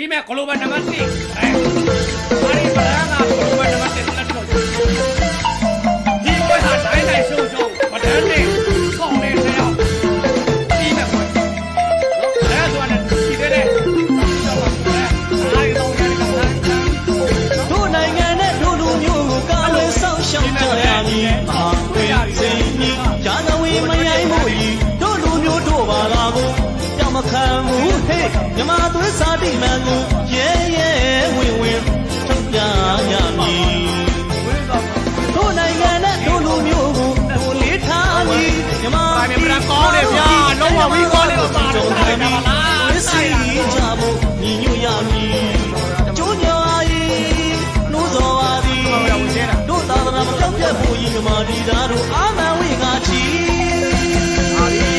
ဒီမဲ့ဂလိုဘယ်နံပါတ်1ဘာဒီဗလာကဂလိုဘယ်နံပါတ်1လက်တော့ဒီဘက်ဟာတိုင်းတိုင်းရှုံရှုံမတန်းနေကောင်းနေတယ်ရောက်ဒီမဲ့ပွဲလဲဆိုရင်ဒီတဲ့တို့နိုင်ငံနဲ့တို့လူမျိုးကိုကာဝယ်ဆောင်ရှောက်ကြရမည်မဟာဝေစိန်ကြီးရာဇဝေမယိုင်းမို့ဤတို့လူမျိုးတို့ပါလာကိုပြောင်းမခံဘူးဟေ့မြမသွေးစားတိမှန်ကိုရဲရဲဝင်ဝင်ထုတ်ပြရမည်တို့နိုင်ငံနဲ့တို့လူမျိုးကိုတို့လေးထားမည်မြမပြည်ကောင်းတယ်ဗျာလုံးဝဝီကောင်းတယ်ပါတော့တယ်ဗျာလားဝိစီကြဖို့ညီညွတ်ရမည်ကျိုးညော်ဤနိုးစောပါသည်တို့သာသနာမပြောက်ပြတ်ဖို့ဤမြမဒီသားတို့အာမန်ဝိကချီအာဒီ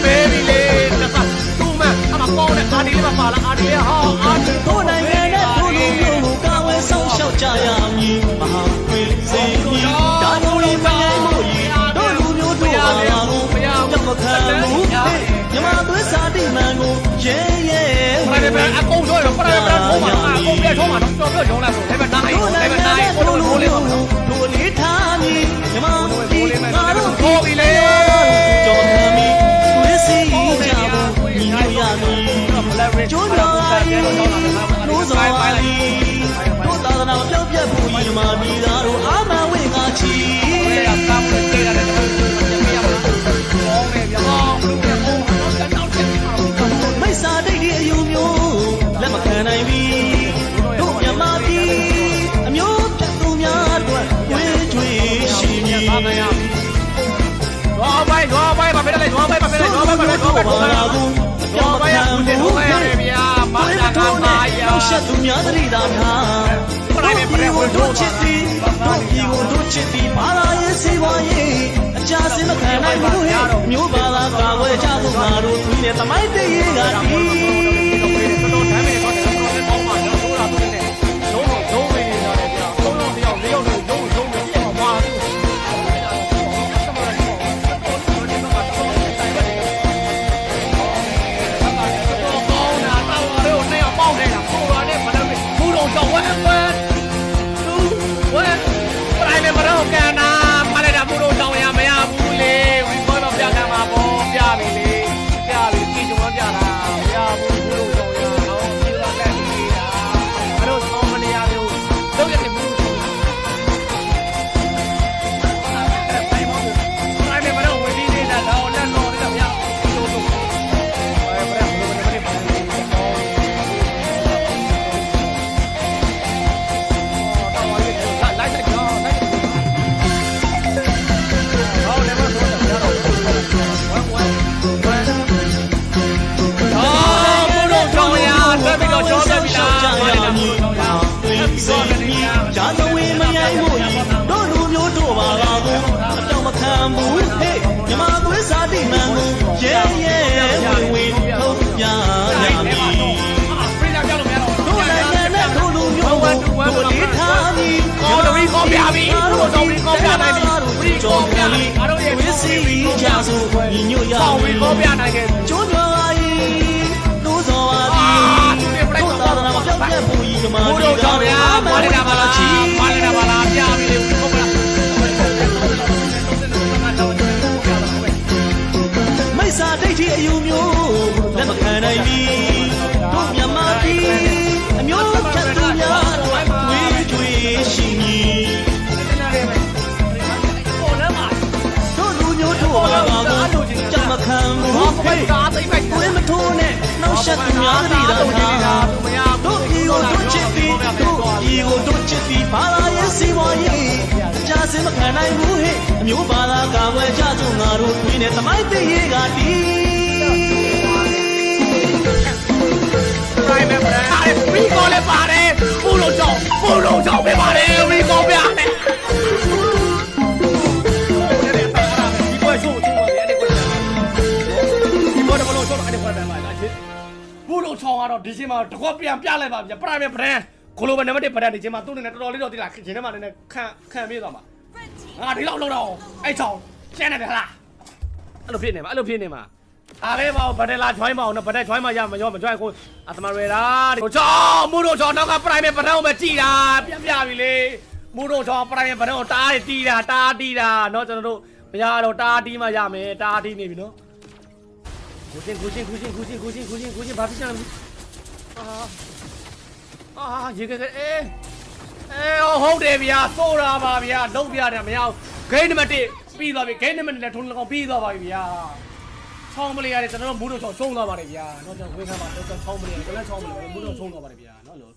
ဘေဘီလေးတခါသူ့မအမပေါင်းတဲ့အာဒီလေးပါလားအာဒီရဲ့ဟောအာဒီတို့နိုင်ငံနဲ့တို့လူမျိုးကိုကာဝယ်ဆောင်ရှောက်ကြရမည်မဟာဝိစေကြီးဒါတို့ဤမယိုင်းမို့ဤတို့လူမျိုးတို့ပါလာကိုကြောက်မခံဘူးမြမသွေးစားတိမှန်ကိုရဲရဲပရိုင်ဗတ်အကုန်ပြောရပရိုင်ဗတ်ထုံးမှာအကုန်ပြထုံးမှာတော့ပြောထုံးလိုက်ဆိုဒါပေမဲ့နိုင်ကိုတို့ထိုးလေးပါတို့လေးထားမည်မြမဒီငါတို့ထိုးပြီလေကြော်ခံမည်သွေးစီကြဖို့ညီညွတ်ရမည်ကျိုးတော်ရီနိုးစောပါလီတို့သာသနာပြောက်ပြတ်ဖို့ညီမမိသားတို့အာမန်ဝိငါချီမိစ္ဆာဒိဋ္ဌိအယူမျိုးလက်မခံနိုင်ပြီတို့မြမပြည်အမျိုးပြတ်သူများအတွက်ဝေးကြွေရှိမည်ဘာမရတော့ဘိုင်းပါပဲလေတော့ဘိုင်းပါပဲလေတော့ဘိုင်းပါပဲတော့ဘိုင်းပါပဲတော့ဘိုင်းရဦးတယ်ဟုတ်ပါရဲ့ဗျာမာနာကမာယာရှက်သူများသတိသားများပရိုင်ဗတ်တို့ချစ်သည်တို့ဒီကိုတို့ချစ်သည်ဘာသာရေးစီးပွားရေးအကြစင်မခံနိုင်ဘူးဟဲ့မျိုးဘာသာကာဝဲကြသူငါတို့သူနဲ့သမိုင်းတည်ရေးကဒီတော့ဓာတ်မယ်တော့တော့ပေါင်းပါတော့ဆိုတာသူနဲ့လုံးဝနေကြတယ်ဗျာလုံးတယောက်၄ယောက်လုံးပြည့်မှာကြောက်ဝဲဝဲသူဝဲပရိုင်ဗတ်မတော့ကန်နာမလည်းတာမို့တော့တောင်းရမရဘူးလေဝီဘောတော့ပြကမှာပေါ့ပြပြီလေပြပြီကြည့်ကြုံပြတာမရဘူးဘူးလို့တောင်းရအောင်ဒီလိုတက်နေတာမလို့ဆောင်းမနေရဘူးလုံးရတယ်ဘူးပရိုင်ဗတ်မတော့ဝီနေတာတော့လက်တော်နေတာဗျာတို့တို့ပရိုင်ဗတ်မလို့မနေပါဘူးဂျာဇဝေမယိုင်းမို့တို့လူမျိုးတို့ပါလာကိုအတောင်မခံဘူးဟေ့မြမသွေးစားတိမှန်ကိုရဲရဲဝင်ထုတ်ပြရမည်တို့နိုင်ငံနဲ့တို့လူမျိုးတို့လေးထားမည်ကောတော်ကြီးကောပြပြီတို့တော်ကြီးကောပြနိုင်ပြီဝီကောပြပြီအားတို့ရဲ့ဝိစီကြဆိုညီညွတ်ရဝီကောပြနိုင်ခဲ့ကျိုးတော်ပါ၏နိုးစောပါသည်တို့သာသနာမပြောက်ပြတ်ဘူးကြီးကမာတို့တော်ဗျာမာလနာပါလားမာလနာပါလားပြပြီလေဝီကောပြမိစ္ဆာဒိဋ္ဌိအယူမျိုးလက်မခံနိုင်ပြီတို့မြမပြည်အမျိုးဖြတ်သူများဝေးကြွေရှိမည်တို့လူမျိုးတို့ဘာသာကိုကြမခံဘူးဟဲ့ကိုယ်မထိုးနဲ့နောက်ရှက်သူများသတိတော်ထားတို့ဒီကိုတို့ချစ်ပြီးတို့ဒီကိုတို့ချစ်ပြီးဘာသာရေးစီးပွားရေးအကြစင်မခံနိုင်ဘူးဟဲ့အမျိုးဘာသာကာဝယ်ကြသူငါတို့တွင်နဲ့သမိုင်းတည်ရေးကဒီပရိုင်ဗတ်ဝီကောလည်းပါတယ်ပူလုံးကြောင့်ပဲပါတယ်ဝီကောပြမယ်ဘူးလုံးချောင်းကတော့ဒီချိန်မှာတကွပြန်ပြလိုက်ပါဗျာပရိုင်ဗတ်ဘရန်ဂလိုဘယ်နံပါတ်1ဘရန်ဒီချိန်မှာသူ့အနေနဲ့တော်တော်လေးတော့တိလာရှင်ထဲမှာလည်းခံပြေးသွားမှာငါဒီလောက်လောက်တော့အဲ့ချောင်းရှင်းနေတယ်ဟလားအဲ့လိုဖြစ်နေမှာ အားလေးပါဘတ်တယ်လာချွိုင်းပါအောင်နော်ဘတ်တယ်ချွိုင်းမရမရောမချွိုင်းကိုအသမရေတာကိုချောမူတို့ချောနောက်ကပရိုင်မဲ့ပထမပဲကြည်တာပြပြီလေမူတို့ချောပရိုင်မဲ့ပထမတားတီးတာနော်ကျွန်တော်တို့မရတော့တားတီးမှရမယ်တားတီးနေပြီနော်ကိုချင်းဘာဖြစ်ချင်လဲရေကဟုတ်တယ်ဗျာစိုးတာပါဗျာလုံးပြတယ်မရဂိမ်းနံပါတ်1ပြီးသွားပြီဂိမ်းနံပါတ်2လည်းထုံးကောင်ပြီးသွားပါပြီဗျာချောင်းမလေးရတယ်ကျွန်တော်တို့မူးတို့ချောင်းရှုံးသွားပါတယ်ဗျာเนาะကျွန်တော်ဝေးခမ်းပါတော့ချောင်းမလေးရတယ်ကျွန်တော်ချောင်းမလေးမူးတို့ရှုံးသွားပါတယ်ဗျာเนาะလို့